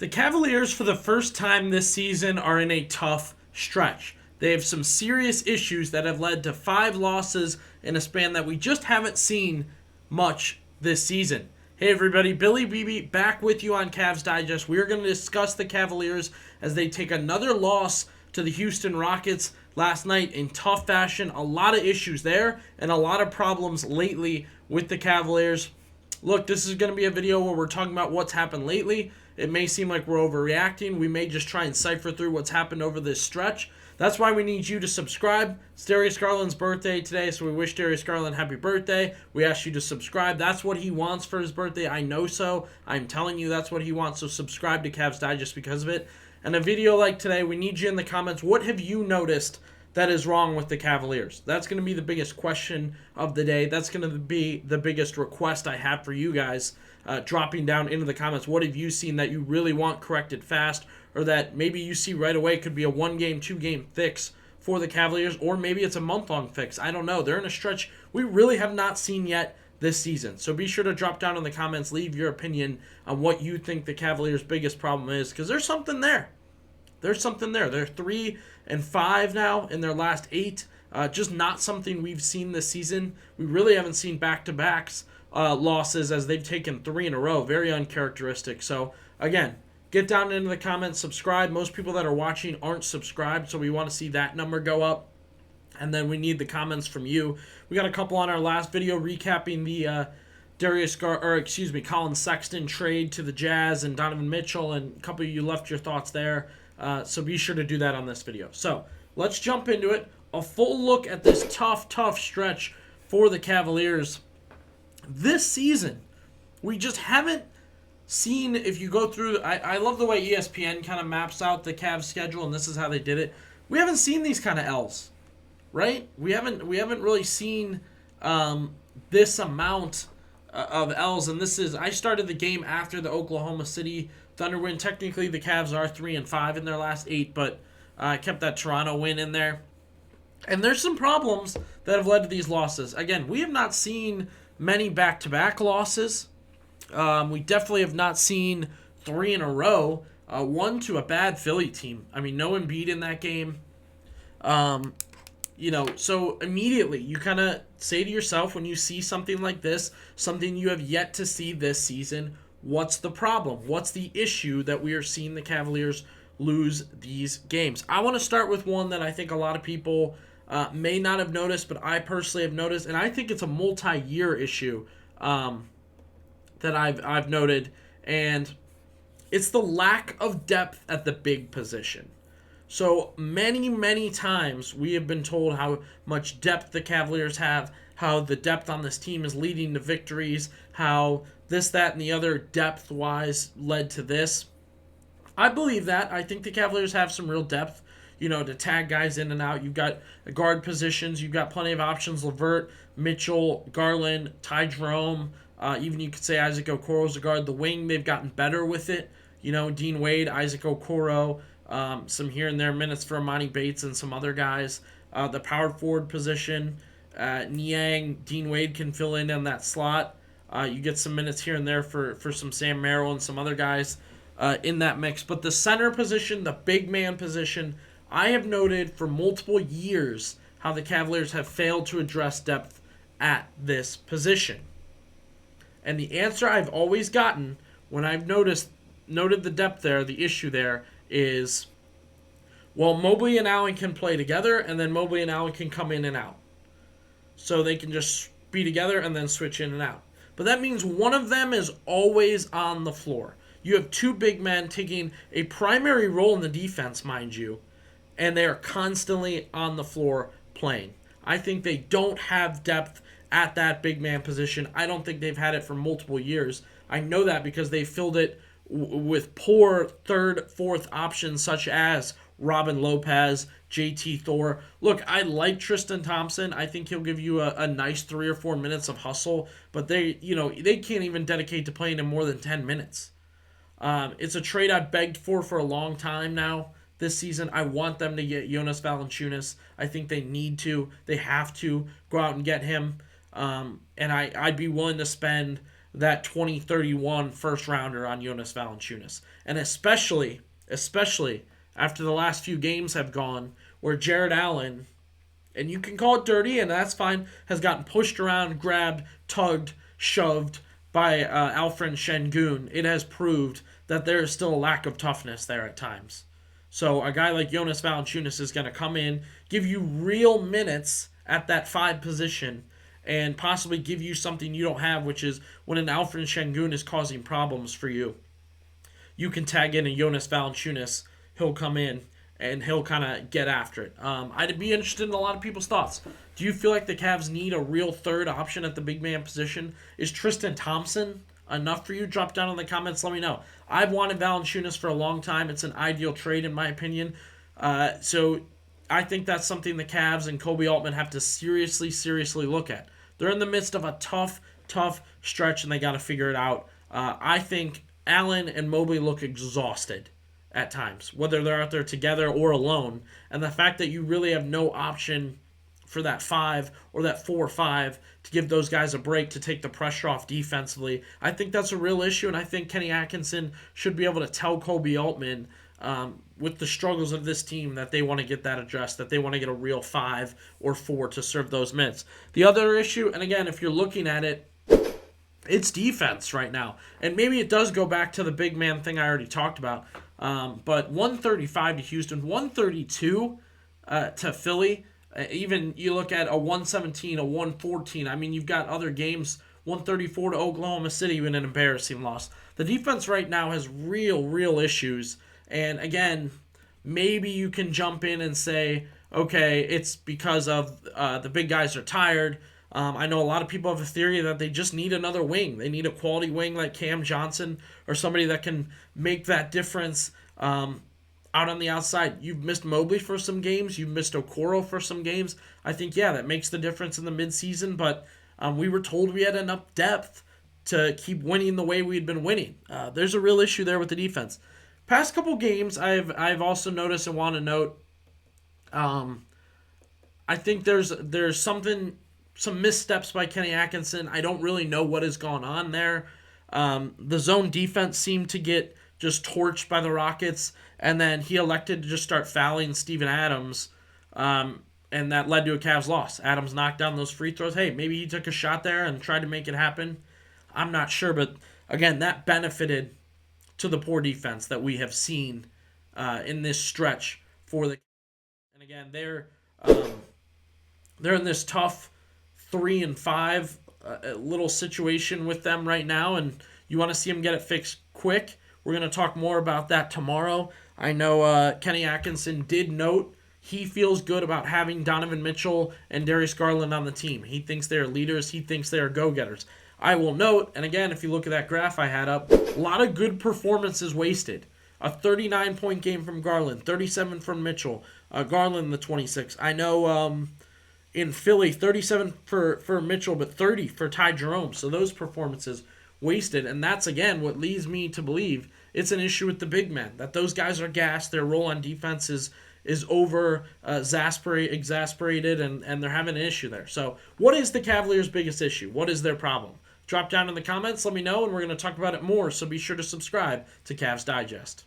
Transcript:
The Cavaliers, for the first time this season, are in a tough stretch. They have some serious issues that have led to 5 losses in a span that we just haven't seen much this season. Hey everybody, Billy Beebe back with you on Cavs Digest. We are going to discuss the Cavaliers as they take another loss to the Houston Rockets last night in tough fashion. A lot of issues there and a lot of problems lately with the Cavaliers. Look, this is going to be a video where we're talking about what's happened lately. It may seem like we're overreacting. We may just try and cipher through what's happened over this stretch. That's why we need you to subscribe. It's Darius Garland's birthday today, so we wish Darius Garland happy birthday. We ask you to subscribe. That's what he wants for his birthday. I know so. I'm telling you that's what he wants, so subscribe to Cavs Digest because of it. And a video like today, we need you in the comments. What have you noticed that is wrong with the Cavaliers? That's going to be the biggest question of the day. That's going to be the biggest request I have for you guys. Dropping down into the comments, what have you seen that you really want corrected fast, or that maybe you see right away could be a 1-game, 2-game fix for the Cavaliers, or maybe it's a month-long fix. I don't know. They're in a stretch we really have not seen yet this season. So be sure to drop down in the comments, leave your opinion on what you think the Cavaliers' biggest problem is, because there's something there. There's something there. They're 3-5 now in their last 8. Just not something we've seen this season. We really haven't seen back-to-backs losses as they've taken 3 in a row. Very uncharacteristic. So, again, get down into the comments, subscribe. Most people that are watching aren't subscribed, so we want to see that number go up. And then we need the comments from you. We got a couple on our last video recapping the Colin Sexton trade to the Jazz and Donovan Mitchell, and a couple of you left your thoughts there. So be sure to do that on this video. So let's jump into it. A full look at this tough stretch for the Cavaliers this season. We just haven't seen, if you go through, I love the way ESPN kind of maps out the Cavs schedule, and this is how they did it. We haven't seen these kind of L's, right? We haven't really seen this amount of L's, and this is, I started the game after the Oklahoma City Thunder win. Technically, the Cavs are 3-5 in their last 8, but I kept that Toronto win in there. And there's some problems that have led to these losses. Again, we have not seen many back-to-back losses. We definitely have not seen 3 in a row. 1 to a bad Philly team. I mean, no Embiid in that game. So immediately you kind of say to yourself when you see something like this, something you have yet to see this season, what's the problem? What's the issue that we are seeing the Cavaliers lose these games? I want to start with one that I think a lot of people may not have noticed, but I personally have noticed, and I think it's a multi-year issue that I've noted, and it's the lack of depth at the big position. So many times we have been told how much depth the Cavaliers have, how the depth on this team is leading to victories, how this, that, and the other depth-wise led to this. I believe that. I think the Cavaliers have some real depth, to tag guys in and out. You've got guard positions. You've got plenty of options. LeVert, Mitchell, Garland, Ty Jerome. Even you could say Isaac Okoro is a guard. The wing, they've gotten better with it. Dean Wade, Isaac Okoro, some here and there minutes for Amani Bates and some other guys. The power forward position, Niang, Dean Wade can fill in on that slot. You get some minutes here and there for some Sam Merrill and some other guys in that mix. But the center position, the big man position, I have noted for multiple years how the Cavaliers have failed to address depth at this position. And the answer I've always gotten when I've noted the depth there, the issue there is, well, Mobley and Allen can play together, and then Mobley and Allen can come in and out. So they can just be together and then switch in and out. But that means one of them is always on the floor. You have 2 big men taking a primary role in the defense, mind you, and they are constantly on the floor playing. I think they don't have depth at that big man position. I don't think they've had it for multiple years. I know that because they filled it with poor 3rd, 4th options such as Robin Lopez, JT Thor. Look, I like Tristan Thompson. I think he'll give you a nice 3 or 4 minutes of hustle, but they can't even dedicate to playing him more than 10 minutes. It's a trade I've begged for a long time now this season. I want them to get Jonas Valanciunas. I think they need to. They have to go out and get him. And I'd be willing to spend that 2031 first rounder on Jonas Valanciunas. And especially after the last few games have gone where Jarrett Allen, and you can call it dirty, and that's fine, has gotten pushed around, grabbed, tugged, shoved by Alfred Şengün. It has proved that there is still a lack of toughness there at times. So a guy like Jonas Valanciunas is going to come in, give you real minutes at that 5 position, and possibly give you something you don't have, which is when an Alfred Şengün is causing problems for you, you can tag in a Jonas Valanciunas. He'll come in and he'll kind of get after it. I'd be interested in a lot of people's thoughts. Do you feel like the Cavs need a real third option at the big man position? Is Tristan Thompson enough for you? Drop down in the comments. Let me know. I've wanted Valanciunas for a long time. It's an ideal trade in my opinion. So I think that's something the Cavs and Koby Altman have to seriously look at. They're in the midst of a tough stretch, and they got to figure it out. I think Allen and Mobley look exhausted at times, whether they're out there together or alone. And the fact that you really have no option for that 5 or that 4-5 to give those guys a break to take the pressure off defensively, I think that's a real issue, and I think Kenny Atkinson should be able to tell Koby Altman with the struggles of this team that they want to get that addressed, that they want to get a real 5 or 4 to serve those minutes. The other issue, and again, if you're looking at it, it's defense right now. And maybe it does go back to the big man thing I already talked about. But 135 to Houston, 132 to Philly. Even you look at a 117, a 114. I mean, you've got other games, 134 to Oklahoma City, even an embarrassing loss. The defense right now has real issues. And again, maybe you can jump in and say, okay, it's because of the big guys are tired. I know a lot of people have a theory that they just need another wing. They need a quality wing like Cam Johnson or somebody that can make that difference out on the outside. You've missed Mobley for some games. You've missed Okoro for some games. I think, yeah, that makes the difference in the midseason, but we were told we had enough depth to keep winning the way we'd been winning. There's a real issue there with the defense. Past couple games, I've also noticed and want to note, I think there's some missteps by Kenny Atkinson. I don't really know what has gone on there. The zone defense seemed to get just torched by the Rockets, and then he elected to just start fouling Steven Adams, and that led to a Cavs loss. Adams knocked down those free throws. Hey, maybe he took a shot there and tried to make it happen. I'm not sure, but again, that benefited to the poor defense that we have seen in this stretch for the. And again, they're in this tough 3-5 little situation with them right now, and you want to see them get it fixed quick. We're going to talk more about that tomorrow. I know Kenny Atkinson did note he feels good about having Donovan Mitchell and Darius Garland on the team. He thinks they are leaders. He thinks they are go-getters. I will note, and again, if you look at that graph I had up, a lot of good performances wasted. A 39-point game from Garland, 37 from Mitchell, Garland the 26. I know in Philly, 37 for Mitchell, but 30 for Ty Jerome. So those performances wasted, and that's, again, what leads me to believe it's an issue with the big men, that those guys are gassed, their role on defense is over exasperated, and they're having an issue there. So what is the Cavaliers' biggest issue? What is their problem? Drop down in the comments, let me know, and we're going to talk about it more, so be sure to subscribe to Cavs Digest.